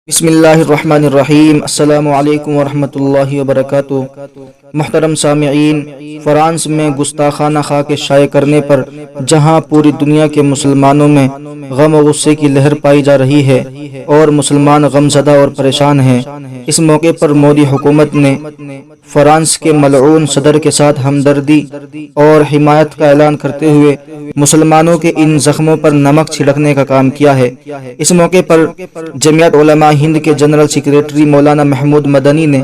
بسم اللہ الرحمن الرحیم۔ السلام علیکم ورحمۃ اللہ وبرکاتہ۔ محترم سامعین، فرانس میں گستاخانہ خاک شائع کرنے پر جہاں پوری دنیا کے مسلمانوں میں غم و غصے کی لہر پائی جا رہی ہے اور مسلمان غمزدہ اور پریشان ہیں، اس موقع پر مودی حکومت نے فرانس کے ملعون صدر کے ساتھ ہمدردی اور حمایت کا اعلان کرتے ہوئے مسلمانوں کے ان زخموں پر نمک چھڑکنے کا کام کیا ہے۔ اس موقع پر جمعیت علماء ہند کے جنرل سیکریٹری مولانا محمود مدنی نے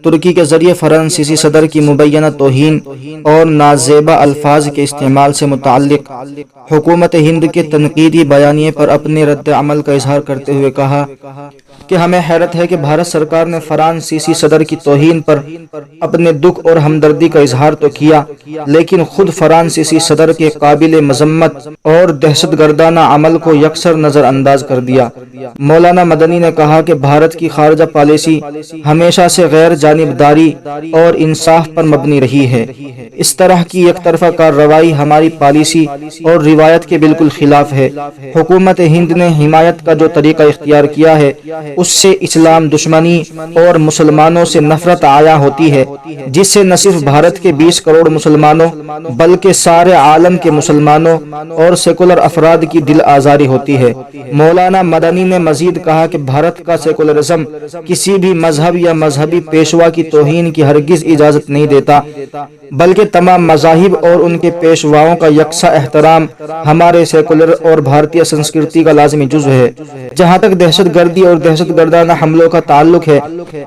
ترکی کے ذریعے فرانسیسی صدر کی مبینہ توہین اور نازیبا الفاظ کے استعمال سے متعلق حکومت ہند کے تنقیدی بیانیے پر اپنے رد عمل کا اظہار کرتے ہوئے کہا کہ ہمیں حیرت ہے کہ بھارت سرکار نے فرانسیسی صدر کی توہین پر اپنے دکھ اور ہمدردی کا اظہار تو کیا، لیکن خود فرانسیسی صدر کے قابل مذمت اور دہشت گردانہ عمل کو یکسر نظر انداز کر دیا۔ مولانا مدنی نے کہا کہ بھارت کی خارجہ پالیسی ہمیشہ سے غیر جانبداری اور انصاف پر مبنی رہی ہے۔ اس طرح کی یک طرفہ کارروائی ہماری پالیسی اور روایت کے بالکل خلاف ہے۔ حکومت ہند نے حمایت کا جو طریقہ اختیار کیا ہے اس سے اسلام دشمنی اور مسلمانوں سے نفرت عایا ہوتی ہے، جس سے نہ صرف بھارت کے 20 کروڑ مسلمانوں بلکہ سارے عالم کے مسلمانوں اور سیکولر افراد کی دل آزاری ہوتی ہے۔ مولانا مدنی نے مزید کہا کہ بھارت کا سیکولرزم کسی بھی مذہب یا مذہبی پیشوا کی توہین کی ہرگز اجازت نہیں دیتا، بلکہ تمام مذاہب اور ان کے پیشواؤں کا یکساں احترام ہمارے سیکولر اور بھارتیہ سنسکرتی کا لازمی جزو ہے۔ جہاں تک دہشت گردی اور دہشت گردانہ حملوں کا تعلق ہے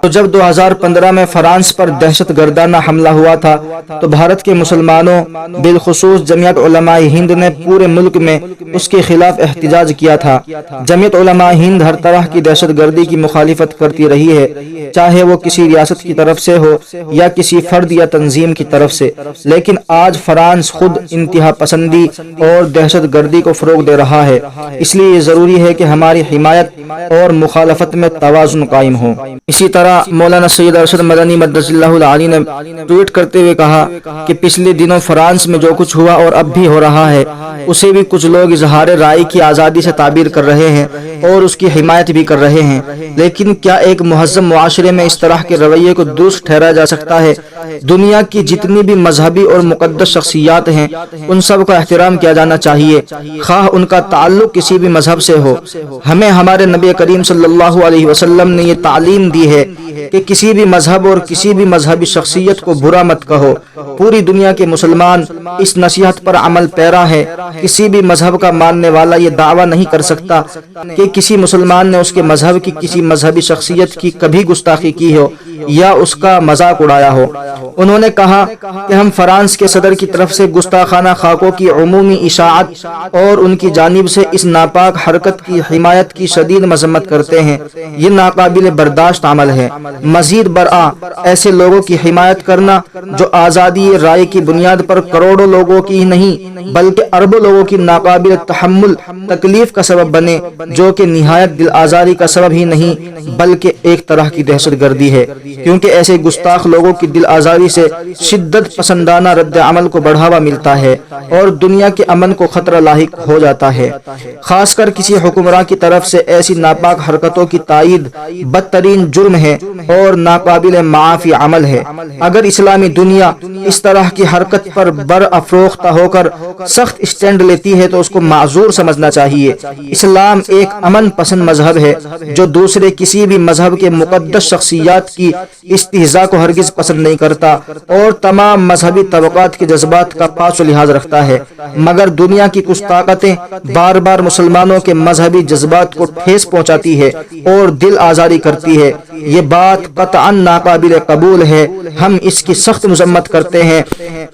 تو جب 2015 میں فرانس پر دہشت گردانہ حملہ ہوا تھا تو بھارت کے مسلمانوں بالخصوص جمعیت علماء ہند نے پورے ملک میں اس کے خلاف احتجاج کیا تھا۔ جمعیت علماء ہند ہر طرح کی دہشت گردی کی مخالفت کرتی رہی ہے، چاہے وہ کسی ریاست کی طرف سے ہو یا کسی فرد یا تنظیم کی طرف سے، لیکن آج فرانس خود انتہا پسندی اور دہشت گردی کو فروغ دے رہا ہے۔ اس لیے یہ ضروری ہے کہ ہماری حمایت اور مخالفت میں توازن قائم ہو۔ اسی طرح مولانا سید ارشد مدنی مدث اللہ العالی نے ٹویٹ کرتے ہوئے کہا کہ پچھلے دنوں فرانس میں جو کچھ ہوا اور اب بھی ہو رہا ہے اسے بھی کچھ لوگ اظہار رائے کی آزادی سے تعبیر کر رہے ہیں اور اس کی حمایت بھی کر رہے ہیں، لیکن کیا ایک مہذب معاشرے میں اس طرح کے رویے کو درست ٹھہرایا جا سکتا ہے؟ دنیا کی جتنی بھی مذہبی اور مقدس شخصیات ہیں ان سب کا احترام کیا جانا چاہیے، خواہ ان کا تعلق کسی بھی مذہب سے ہو۔ ہمیں ہمارے نبی کریم صلی اللہ علیہ وسلم نے یہ تعلیم دی ہے کہ کسی بھی مذہب اور کسی بھی مذہبی شخصیت کو برا مت کہو۔ پوری دنیا کے مسلمان اس نصیحت پر عمل پیرا ہے۔ کسی بھی مذہب کا ماننے والا یہ دعویٰ نہیں کر سکتا کہ کسی مسلمان نے اس کے مذہب کی کسی مذہبی شخصیت کی کبھی گستاخی کی ہو یا اس کا مذاق اڑایا ہو۔ انہوں نے کہا کہ ہم فرانس کے صدر کی طرف سے گستاخانہ خاکوں کی عمومی اشاعت اور ان کی جانب سے اس ناپاک حرکت کی حمایت کی شدید مذمت کرتے ہیں۔ یہ ناقابل برداشت عمل ہے۔ مزید برآں ایسے لوگوں کی حمایت کرنا جو آزادی رائے کی بنیاد پر کروڑوں لوگوں کی نہیں بلکہ اربوں لوگوں کی ناقابل تحمل تکلیف کا سبب بنے، جو کہ نہایت دل آزاری کا سبب ہی نہیں بلکہ ایک طرح کی دہشت گردی ہے، کیونکہ ایسے گستاخ لوگوں کی دل آزاری سے شدت پسندانہ رد عمل کو بڑھاوا ملتا ہے اور دنیا کے امن کو خطرہ لاحق ہو جاتا ہے۔ خاص کر کسی حکمراں کی طرف سے ایسی ناپاک حرکتوں کی تائید بدترین جرم ہے اور ناقابل معافی عمل ہے۔ اگر اسلامی دنیا اس طرح کی حرکت پر برافروختہ ہو کر سخت اسٹینڈ لیتی ہے تو اس کو معذور سمجھنا چاہیے۔ اسلام ایک امن پسند مذہب ہے جو دوسرے کسی بھی مذہب کے مقدس شخصیات کی استہزاء کو ہرگز پسند نہیں کرتا اور تمام مذہبی طبقات کے جذبات کا پاس و لحاظ رکھتا ہے، مگر دنیا کی کچھ طاقتیں بار بار مسلمانوں کے مذہبی جذبات کو ٹھیس پہنچاتی ہے اور دل آزاری کرتی ہے۔ یہ بات قطعاً ناقابل قبول ہے، ہم اس کی سخت مذمت کرتے ہیں۔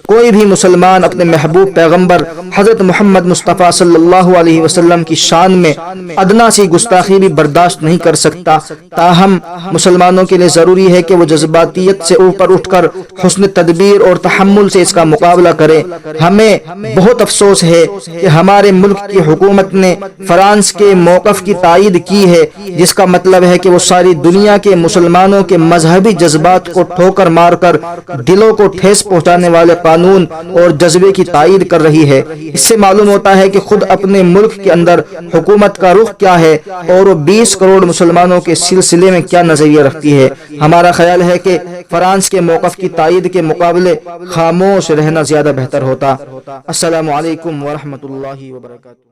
کوئی بھی مسلمان اپنے محبوب پیغمبر حضرت محمد مصطفیٰ صلی اللہ علیہ وسلم کی شان میں ادنا سی گستاخی بھی برداشت نہیں کر سکتا۔ تاہم مسلمانوں کے لیے ضروری ہے کہ وہ جذباتیت سے اوپر اٹھ کر حسن تدبیر اور تحمل سے اس کا مقابلہ کرے۔ ہمیں بہت افسوس ہے کہ ہمارے ملک کی حکومت نے فرانس کے موقف کی تائید کی ہے، جس کا مطلب ہے کہ وہ ساری دنیا کے مسلمانوں کے مذہبی جذبات کو ٹھوکر مار کر دلوں کو ٹھیس پہنچانے والے قانون اور جذبے کی تائید کر رہی ہے۔ اس سے معلوم ہوتا ہے کہ خود اپنے ملک کے اندر حکومت کا رخ کیا ہے اور وہ 20 کروڑ مسلمانوں کے سلسلے میں کیا نظریہ رکھتی ہے۔ ہمارا خیال ہے کہ فرانس کے موقف کی تائید کے مقابلے خاموش رہنا زیادہ بہتر ہوتا۔ السلام علیکم ورحمۃ اللہ وبرکاتہ۔